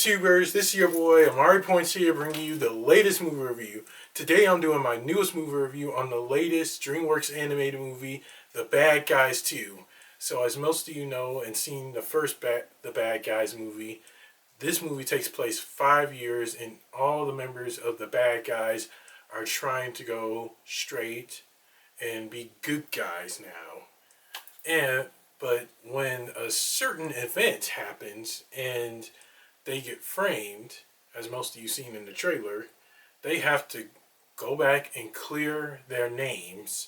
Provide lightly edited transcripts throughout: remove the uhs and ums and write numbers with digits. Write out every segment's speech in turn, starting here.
YouTubers, this is your boy Amari Points here, bringing you the latest movie review. Today I'm doing my newest movie review on the latest Dreamworks animated movie, The Bad Guys 2. So as most of you know and seen the first The Bad Guys movie, this movie takes place 5 years and all the members of the bad guys are trying to go straight and be good guys now. But when a certain event happens and they get framed, as most of you seen in the trailer, they have to go back and clear their names.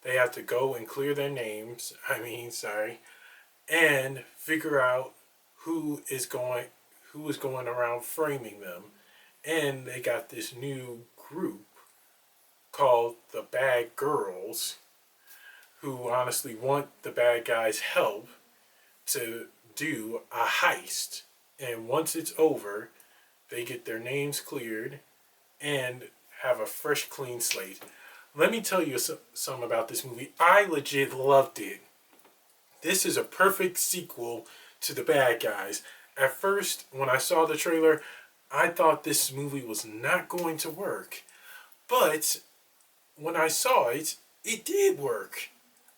They have to go and clear their names, and figure out who is going around framing them. And they got this new group called the Bad Girls, who honestly want the bad guys' help to do a heist. And once it's over, they get their names cleared and have a fresh, clean slate. Let me tell you some about this movie. I legit loved it. This is a perfect sequel to The Bad Guys. At first, when I saw the trailer, I thought this movie was not going to work. But when I saw it, it did work.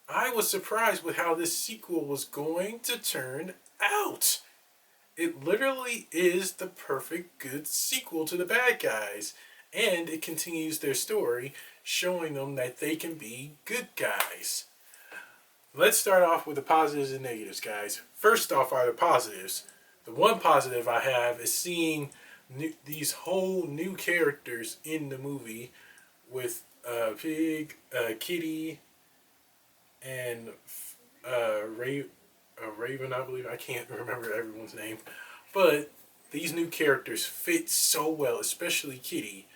I was surprised with how this sequel was going to turn out. It literally is the perfect good sequel to The Bad Guys. And it continues their story, showing them that they can be good guys. Let's start off with the positives and negatives, guys. First off are the positives. The one positive I have is seeing these whole new characters in the movie with Pig, Kitty, and Raven, I believe. I can't remember everyone's name. But these new characters fit so well, especially Kitty.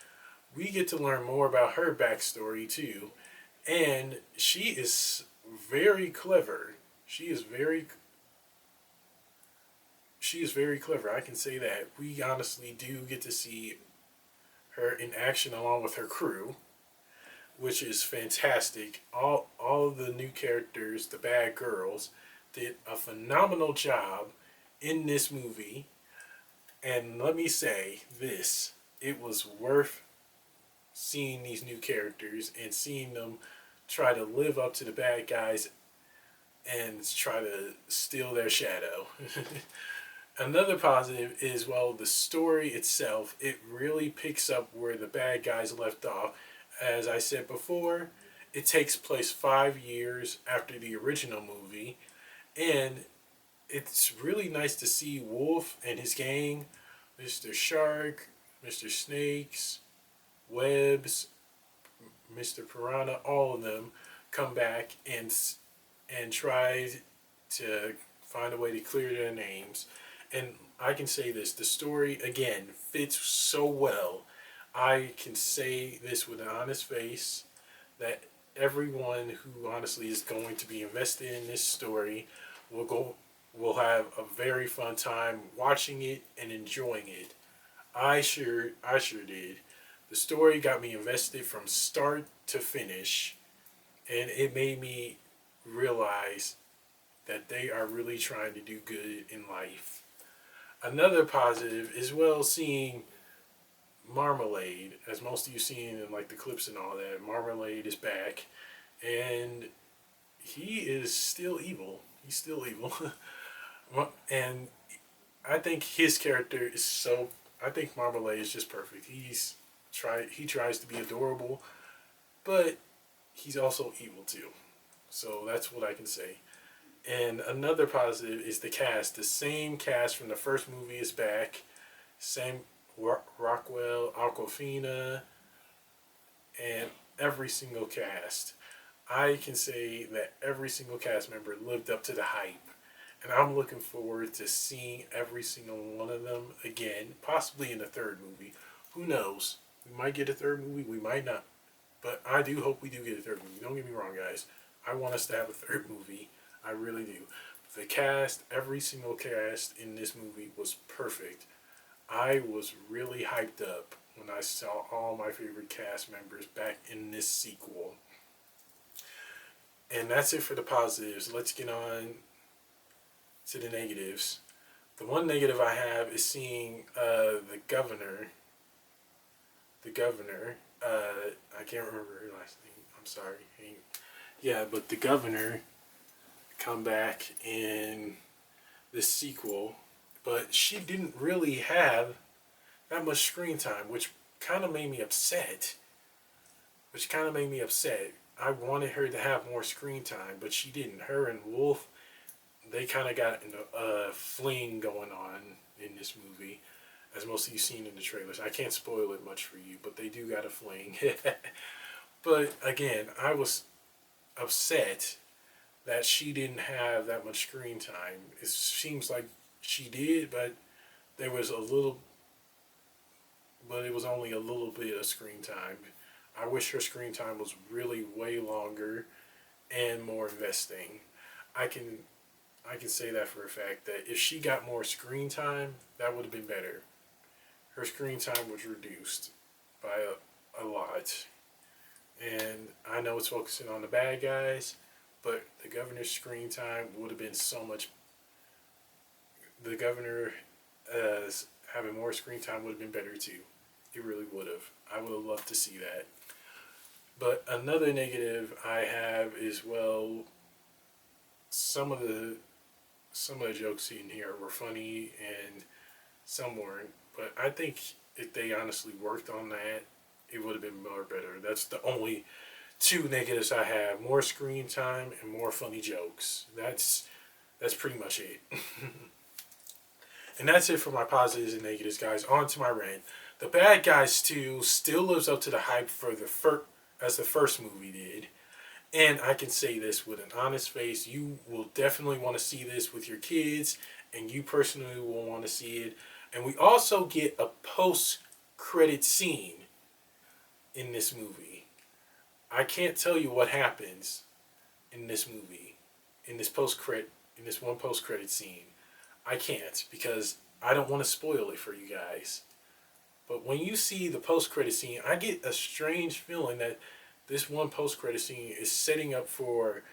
We get to learn more about her backstory too. And she is very clever. She is very clever. I can say that. We honestly do get to see her in action along with her crew, which is fantastic. All of the new characters, the bad girls, did a phenomenal job in this movie. And let me say this, it was worth seeing these new characters and seeing them try to live up to the bad guys and try to steal their shadow. Another positive is, well, the story itself, it really picks up where the bad guys left off. As I said before, it takes place 5 years after the original movie, and it's really nice to see Wolf and his gang, Mr. Shark, Mr. Snakes, Webs, Mr. Piranha, all of them come back and try to find a way to clear their names. And I can say this, the story, again, fits so well. I can say this with an honest face, that everyone who honestly is going to be invested in this story will have a very fun time watching it and enjoying it. I sure did. The story got me invested from start to finish, and it made me realize that they are really trying to do good in life. Another positive is, well, seeing Marmalade, as most of you seen in like the clips and all that. Marmalade is back, and he is still evil. He's still evil. And I think his character is so, I think Marmalade is just perfect. He tries to be adorable, but he's also evil too. So that's what I can say. And another positive is the cast. The same cast from the first movie is back. Same Rockwell, Aquafina, and every single cast. I can say that every single cast member lived up to the hype. And I'm looking forward to seeing every single one of them again, possibly in the third movie. Who knows? We might get a third movie, we might not. But I do hope we do get a third movie. Don't get me wrong, guys. I want us to have a third movie. I really do. The cast, every single cast in this movie was perfect. I was really hyped up when I saw all my favorite cast members back in this sequel. And that's it for the positives. Let's get on to the negatives. The one negative I have is seeing the governor. The governor. I can't remember her last name. I'm sorry. Yeah, but the governor come back in this sequel, but she didn't really have that much screen time, which kind of made me upset. Which kind of made me upset. I wanted her to have more screen time, but she didn't. Her and Wolf, they kind of got a fling going on in this movie, as most of you seen in the trailers. I can't spoil it much for you, but they do got a fling. But again, I was upset that she didn't have that much screen time. It seems like she did, but there was a little, but it was only a little bit of screen time. I wish her screen time was really way longer and more investing. I can I can say that for a fact that if she got more screen time, that would have been better. Her screen time was reduced by a lot. And I know it's focusing on the bad guys, but the governor's screen time would have been so much. The governor having more screen time would have been better too. It really would have. I would have loved to see that. But another negative I have is, well, some of the some of the jokes in here were funny and some weren't. But I think if they honestly worked on that, it would have been more better. That's the only two negatives I have: more screen time and more funny jokes. That's pretty much it. And that's it for my positives and negatives, guys. On to my rant. The Bad Guys 2 still lives up to the hype for as the first movie did. And I can say this with an honest face. You will definitely want to see this with your kids, and you personally will want to see it. And we also get a post-credit scene in this movie. I can't tell you what happens in this movie, in this one post-credit scene. I can't because I don't want to spoil it for you guys. But when you see the post-credit scene, I get a strange feeling that this one post-credit scene is setting up for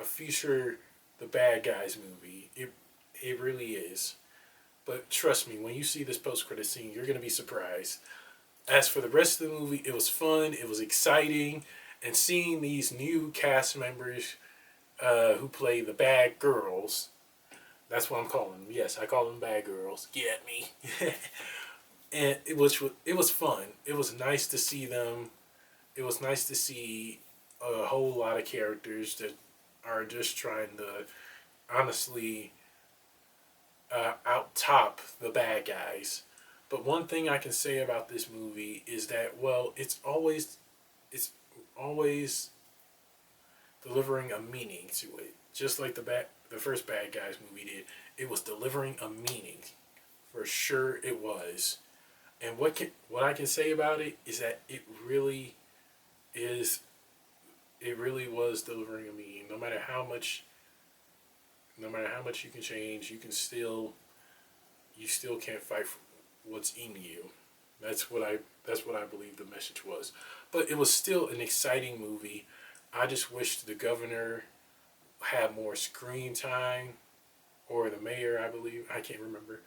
a future The Bad Guys movie. It really is. But trust me, when you see this post-credit scene, you're going to be surprised. As for the rest of the movie, it was fun, it was exciting, and seeing these new cast members who play the bad girls. That's what I'm calling them. Yes, I call them bad girls. Get me. And it was fun. It was nice to see them. It was nice to see a whole lot of characters that are just trying to honestly out top the bad guys. But one thing I can say about this movie is that, well, it's always delivering a meaning to it, just like the first Bad Guys movie did. It was delivering a meaning, for sure it was. And what I can say about it is that is it really was delivering a meaning. No matter how much you can change, you still can't fight for what's in you. That's what I believe the message was. But it was still an exciting movie. I just wish the governor had more screen time, or the mayor, I believe. I can't remember.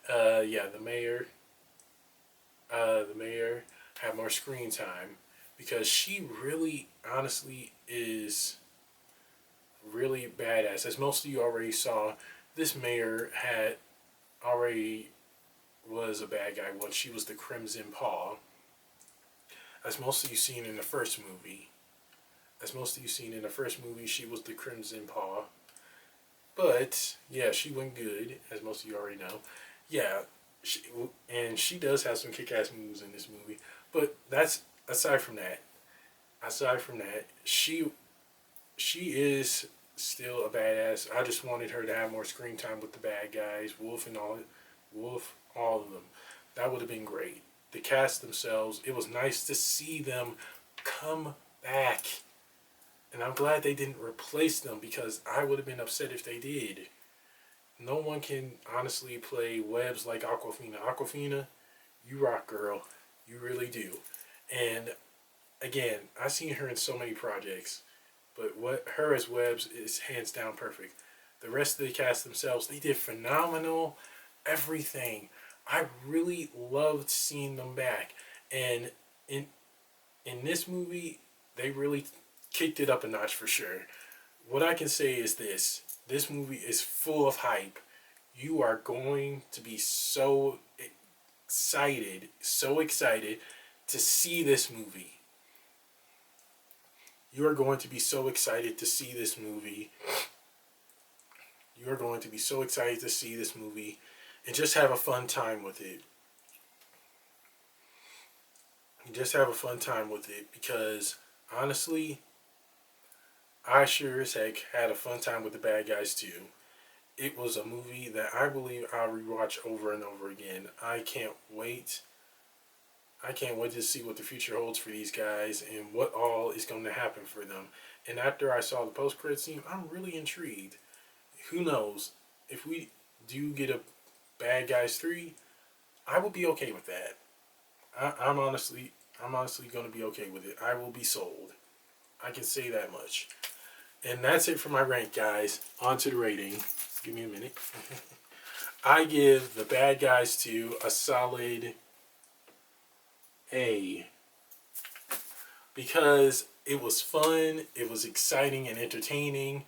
Yeah, the mayor. The mayor had more screen time because she really, honestly, is really badass. As most of you already saw, this mayor already was a bad guy once. She was the Crimson Paw. As most of you seen in the first movie. She was the Crimson Paw. But yeah, she went good, as most of you already know. Yeah, she does have some kick-ass moves in this movie. But that's aside from that. She is still a badass. I just wanted her to have more screen time with the bad guys, Wolf, all of them. That would have been great. The cast themselves, it was nice to see them come back. And I'm glad they didn't replace them because I would have been upset if they did. No one can honestly play webs like Aquafina. Aquafina, you rock, girl. You really do. And again, I've seen her in so many projects, but what her as Webs is hands down perfect. The rest of the cast themselves, they did phenomenal. everything. I really loved seeing them back. And in in this movie, they really kicked it up a notch for sure. What I can say is this movie is full of hype. You are going to be so excited to see this movie. You are going to be so excited to see this movie. You are going to be so excited to see this movie and just have a fun time with it. Just have a fun time with it because honestly, I sure as heck had a fun time with the bad guys too. It was a movie that I believe I'll rewatch over and over again. I can't wait. I can't wait to see what the future holds for these guys and what all is going to happen for them. And after I saw the post-credit scene, I'm really intrigued. Who knows? If we do get a Bad Guys 3, I will be okay with that. I'm honestly going to be okay with it. I will be sold. I can say that much. And that's it for my rank, guys. On to the rating. Give me a minute. I give the Bad Guys 2 a solid A. Because it was fun, it was exciting and entertaining.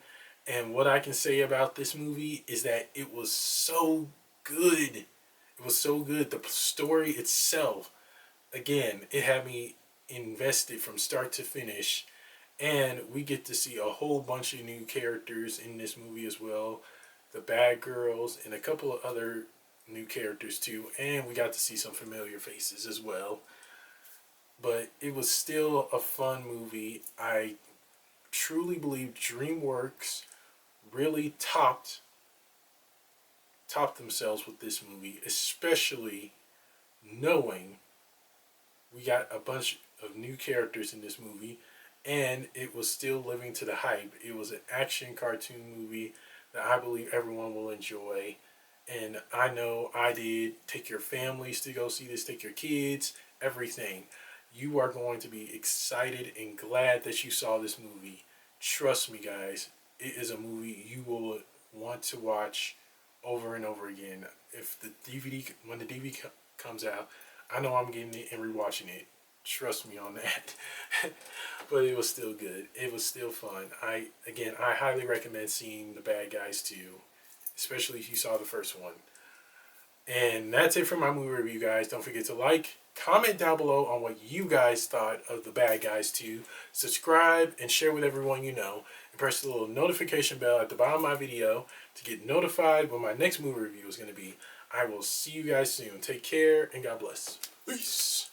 And what I can say about this movie is that it was so good. It was so good. The story itself, again, it had me invested from start to finish. And we get to see a whole bunch of new characters in this movie as well. The bad girls and a couple of other new characters too. And we got to see some familiar faces as well. But it was still a fun movie. I truly believe DreamWorks really topped themselves with this movie, especially knowing we got a bunch of new characters in this movie and it was still living to the hype. It was an action cartoon movie that I believe everyone will enjoy. And I know I did. Take your families to go see this, take your kids, everything. You are going to be excited and glad that you saw this movie. Trust me, guys. It is a movie you will want to watch over and over again. If the DVD, when the DVD comes out, I know I'm getting it and rewatching it. Trust me on that. But it was still good. It was still fun. I highly recommend seeing The Bad Guys 2, especially if you saw the first one. And that's it for my movie review, guys. Don't forget to like, comment down below on what you guys thought of The Bad Guys 2. Subscribe and share with everyone you know. And press the little notification bell at the bottom of my video to get notified when my next movie review is going to be. I will see you guys soon. Take care and God bless. Peace.